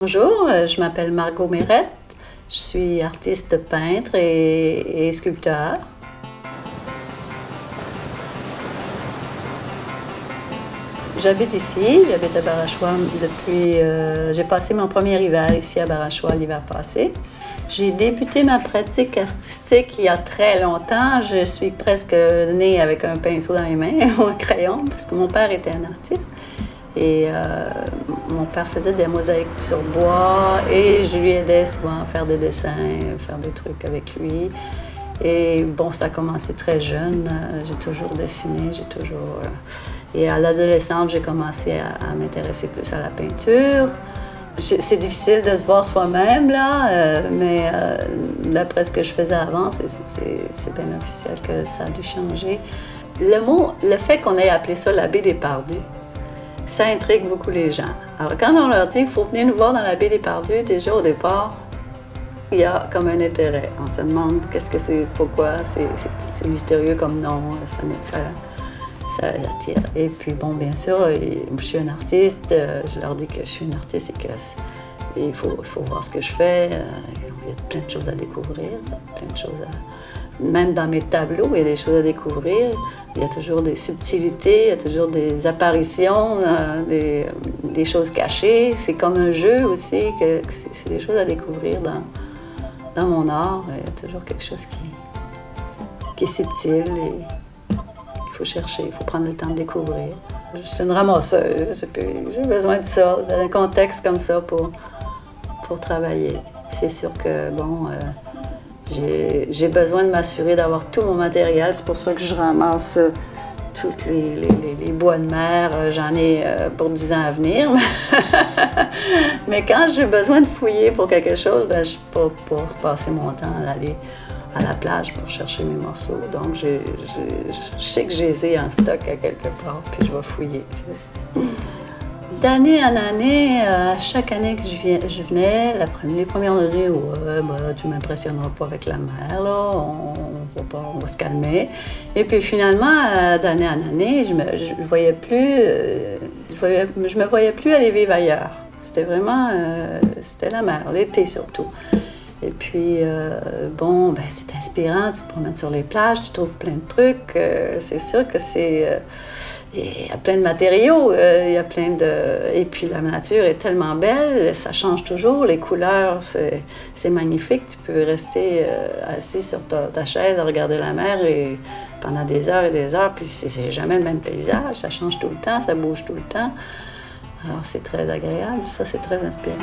Bonjour, je m'appelle Margot Mérette. Je suis artiste peintre et sculpteur. J'habite ici, j'habite à Barachois depuis... j'ai passé mon premier hiver ici à Barachois l'hiver passé. J'ai débuté ma pratique artistique il y a très longtemps. Je suis presque née avec un pinceau dans les mains ou un crayon parce que mon père était un artiste. Et mon père faisait des mosaïques sur bois et je lui aidais souvent à faire des dessins, faire des trucs avec lui. Et bon, ça a commencé très jeune. J'ai toujours dessiné, j'ai toujours... Et à l'adolescence, j'ai commencé à m'intéresser plus à la peinture. C'est difficile de se voir soi-même, là, mais d'après ce que je faisais avant, c'est bien officiel que ça a dû changer. Le fait qu'on ait appelé ça la baie des Pardus, ça intrigue beaucoup les gens. Alors, quand on leur dit qu'il faut venir nous voir dans la baie des Pardus, déjà au départ, il y a comme un intérêt. On se demande qu'est-ce que c'est, pourquoi, c'est mystérieux comme nom, ça attire. Et puis, bon, bien sûr, je suis un artiste, je leur dis que je suis une artiste et qu'il faut voir ce que je fais. Il y a plein de choses à découvrir, plein de choses Même dans mes tableaux, il y a des choses à découvrir. Il y a toujours des subtilités, il y a toujours des apparitions, des choses cachées. C'est comme un jeu aussi, c'est des choses à découvrir dans mon art. Il y a toujours quelque chose qui est subtil et il faut chercher, il faut prendre le temps de découvrir. Je suis une ramasseuse, j'ai besoin de ça, d'un contexte comme ça pour travailler. C'est sûr que, bon... J'ai besoin de m'assurer d'avoir tout mon matériel. C'est pour ça que je ramasse tous les bois de mer. J'en ai pour 10 ans à venir. Mais quand j'ai besoin de fouiller pour quelque chose, ben, je peux pas passer mon temps à aller à la plage pour chercher mes morceaux. Donc, je sais que je les ai en stock à quelque part, puis je vais fouiller. D'année en année, chaque année que je venais, les premières années, ouais, bah, tu ne m'impressionneras pas avec la mer, là, on va se calmer. Et puis finalement, d'année en année, je me voyais plus aller vivre ailleurs. C'était vraiment, c'était la mer, l'été surtout. Et puis, bon, ben, c'est inspirant, tu te promènes sur les plages, tu trouves plein de trucs. C'est sûr que c'est... il y a plein de matériaux, il y a plein de... Et puis la nature est tellement belle, ça change toujours, les couleurs, c'est magnifique. Tu peux rester assis sur ta chaise à regarder la mer et pendant des heures et des heures, puis c'est jamais le même paysage, ça change tout le temps, ça bouge tout le temps. Alors c'est très agréable, ça c'est très inspirant.